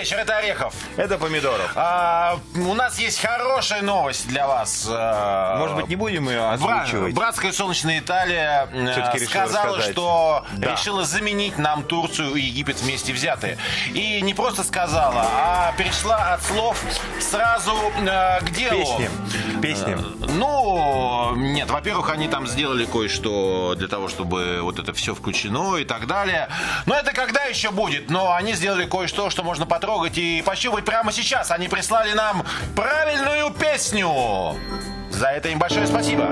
вечер, это Орехов. Это Помидоров. У нас есть хорошая новость для вас. Может быть, не будем ее озвучивать? Братская солнечная Италия сказала, что решила заменить нам Турцию и Египет вместе взятые. И не просто сказала, а перешла от слов сразу к делу. Песням. Ну, нет, во-первых, они там сделали кое-что для того, чтобы вот это все включено и так далее. Но это когда еще будет? Но они сделали кое-что, что можно потрогать и пощупать прямо сейчас. Они прислали нам правильную песню. За это им большое спасибо.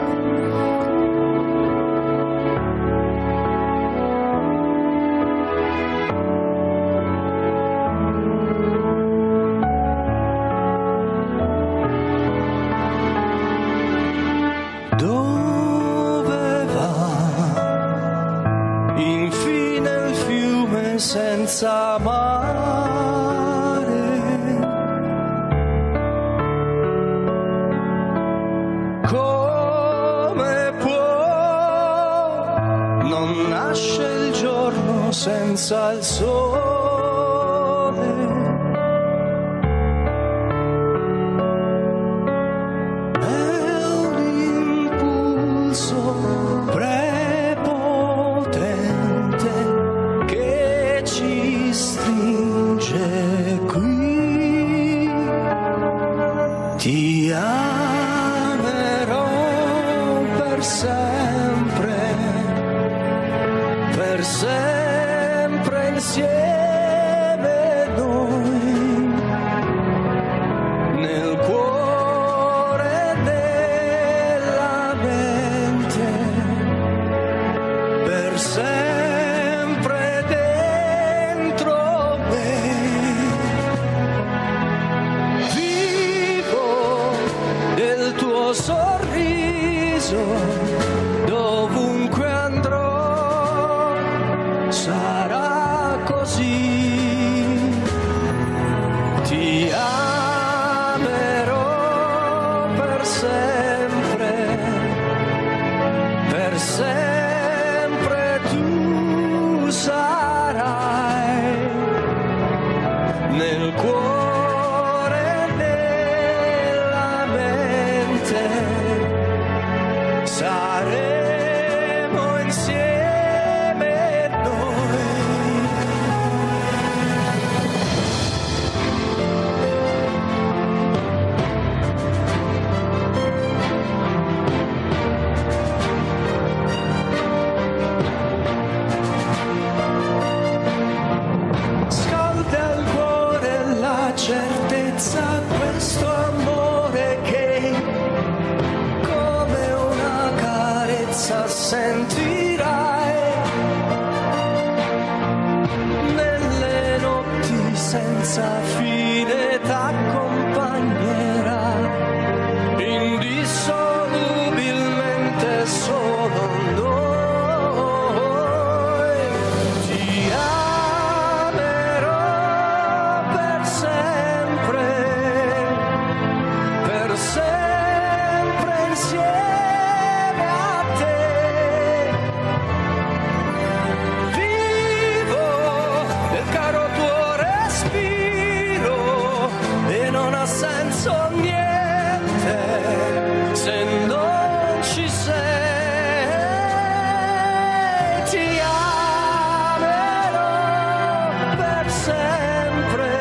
Senza mare, come può non nasce il giorno senza il sole? È un impulso prepotente che ci stringe qui. Ti amerò per sempre insieme noi, nel cuore della mente, per sempre dentro me. Vivo del tuo sorriso, dovunque andrò sarà così. Ti amerò per sempre tu sarai nel cuore della mente. Saremo insieme noi. Scalda il cuore la certezza, questo amore che come una carezza sentirai nelle notti senza fine, t'accompagnerà indissolubilmente solo noi. Ti amerò per sempre insieme a te. Vivo del caro tuo respiro e non ha senso niente se non ci sei. Ti amerò per sempre.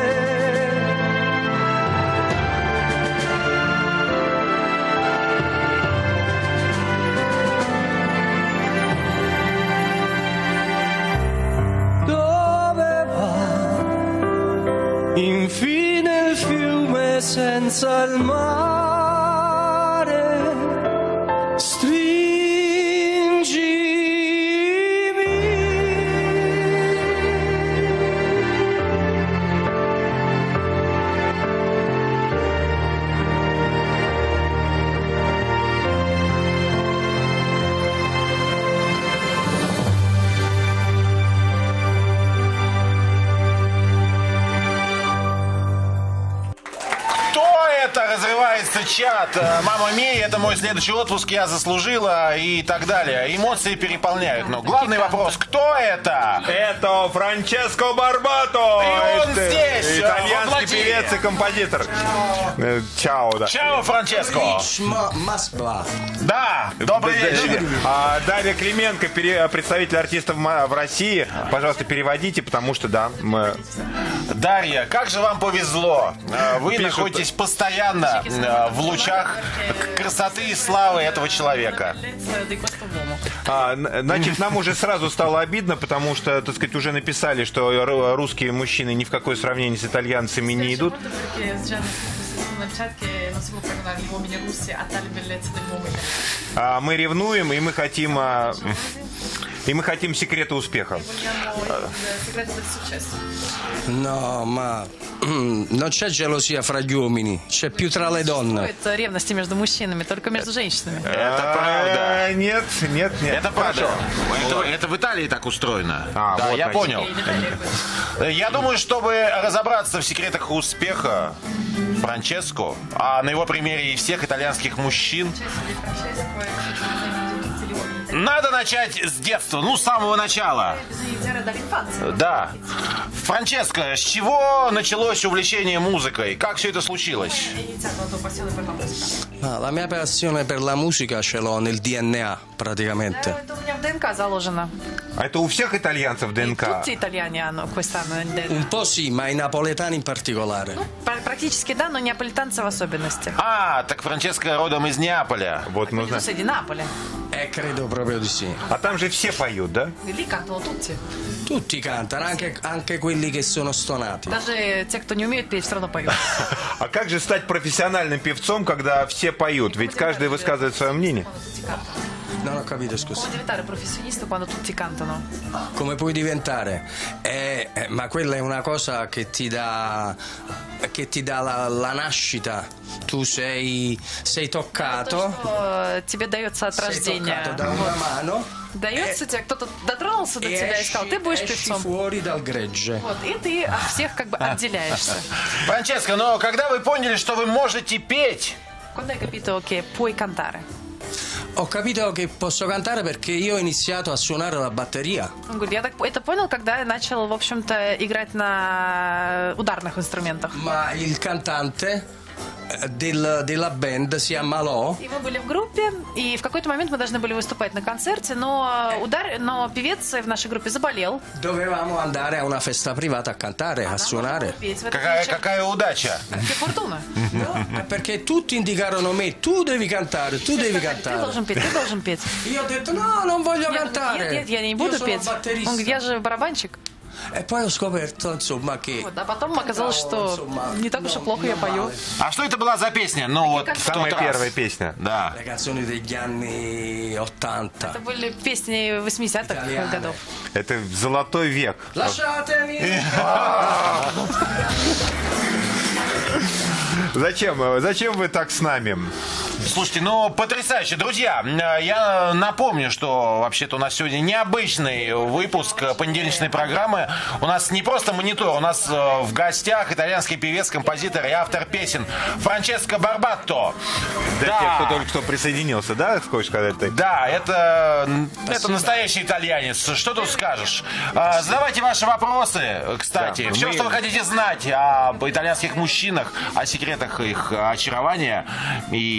Dove va infine il fiume senza il mare? Разрывается кричат «Мама Мия, это мой следующий отпуск, я заслужила» и так далее. Эмоции переполняют. Но главный вопрос, кто это? Это Франческо Барбато. И он Это здесь, итальянский воплоти. певец и композитор. Чао, да. Чао, Франческо. Москва. Да, добрый вечер. Дарья Клименко, представитель артистов в России. Пожалуйста, переводите, потому что, да, мы... Дарья, как же вам повезло. Вы Пишут. находитесь постоянно в лучах красоты и славы этого человека. Значит, нам уже сразу стало обидно, потому что, так сказать, уже написали, что русские мужчины ни в какое сравнение с итальянцами не идут. Мы ревнуем, и мы хотим... И мы хотим секрета успеха. No, ma non c'è gelosia fra gli uomini, c'è più tra le donne. Это ревности между мужчинами, только между женщинами. Это правда. Нет. Это правда. Это в Италии так устроено. Да, вот, я значит. понял. Я думаю, чтобы разобраться в секретах успеха Франческо, а на его примере и всех итальянских мужчин, надо начать с детства, с самого начала. Да. Франческо, с чего началось увлечение музыкой? Как все это случилось? La mia passione per la musica ce l'ho nel DNA, praticamente. Это у меня в ДНК заложено. А это у всех итальянцев ДНК? Tutti italiani hanno quest'anno il DNA. Un po' sì, ma i napoletani in particolare. Практически да, но неаполитанцы в особенности. Так Франческо родом из Неаполя. Вот нужно. Соседи Наполи. Credo proprio di sì. А там же все поют, да? Lì cantano tutti. Tutti cantano, anche quelli che sono stonati. Даже те, кто не умеет петь, все равно поют. А как же стать профессиональным певцом, когда все поют? Ведь каждый высказывает свое мнение. Non ho capito, scusa. Come diventare professionista quando tutti cantano? Come puoi diventare? Ma quella è una cosa che ti dà la nascita. Tu sei toccato. Что тебе дается от Sei рождения. toccato da una mano. Дается тебе, кто-то дотронулся до тебя и сказал, ты будешь esci певцом. fuori dal gregge. Вот, и ты от всех как бы отделяешься. Франческо, но когда вы поняли, что вы можете петь? Quando hai capito che puoi cantare? Ho capito che posso cantare perché io ho iniziato a suonare la batteria. Он говорит, я так это понял, когда я начал, в общем-то, играть на ударных инструментах. Ma il cantante della band si ammalò. И мы были в группе, и в какой-то момент мы должны были выступать на концерте, но певец в нашей группе заболел. Dovevamo andare a una festa privata a cantare, a suonare. Какая удача. Che fortuna. Perché tutti indicarono me, tu devi cantare, tu devi Ты cantare. должен петь, ты должен петь. Io ho detto no, non voglio cantare. Нет, я не Io буду sono петь. Он batterista. говорит, я же барабанщик. E poi ho scoperto, insomma, che Вот, а потом оказалось, что не так уж и плохо я пою. А что это была за песня? В тот Самая раз. первая песня. Да. le canzoni degli anni 80. Это были песни 80-х годов. Это золотой век. Lasciatemi. Зачем вы так с нами? Слушайте, потрясающе. Друзья, я напомню, что вообще-то у нас сегодня необычный выпуск понедельничной программы. У нас не просто монитор, у нас в гостях итальянский певец, композитор и автор песен Франческо Барбато. Для тех, кто только что присоединился, да, хочешь сказать ты? Да, это настоящий итальянец. Что тут скажешь? Задавайте ваши вопросы, кстати. Да, Все, мы- что вы хотите знать об итальянских мужчинах, о секретах их очарования и